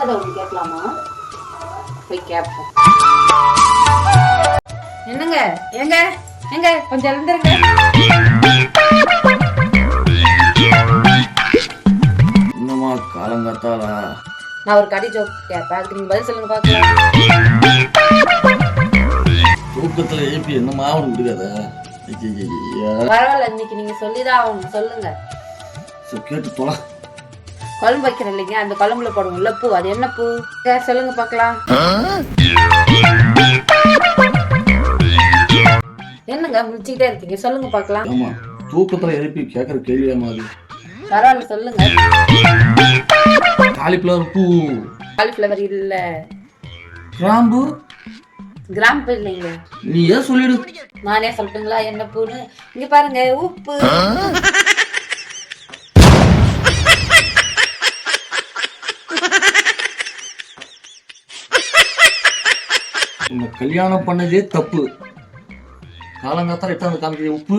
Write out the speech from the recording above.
கதை ஒன்று கேட்கலாமா? போய் கேட்போம். என்னங்க எங்க எங்க கொஞ்சம் எழுந்துருங்க. என்னம்மா காலங்காத்தாளா? நான் ஒரு கடி ஜோக் கேட்பேன், அதுக்கு நீங்க பதில் சொல்லுங்க பாக்கலாம். தூக்கத்துல எழுப்பி என்னம்மா அவனுக்கு விடுக்காத. பரவாயில்ல, இன்னைக்கு நீங்க சொல்லிதான் ஆகணும். சொல்லுங்க. கேட்டு தொலை. குழம்பு வைக்கிற இல்லைங்க, அந்த குழம்புல போடுவோம்ல பூ, அது என்ன பூ? சொல்லுங்க பாக்கலாம். என்னங்க முடிச்சுக்கிட்டே இருக்கீங்க, சொல்லுங்க பாக்கலாம். ஆமா, தூக்கத்துல எழுப்பி கேட்கற கேள்வியா மாதிரி. பரவாயில்ல சொல்லுங்க. காலிஃப்ளவர் பூ. காலிஃப்ளவர் இல்ல. கிராம்பு. கிராம்பு இல்லைங்க. நீ ஏன் சொல்லிடு. நானே சொல்லட்டுங்களா என்ன பூன்னு? இங்க பாருங்க, உப்பு. கல்யாணம் பண்ணதே தப்பு. காலங்காத்தால எட்டாவது காமிக்கிற உப்பு.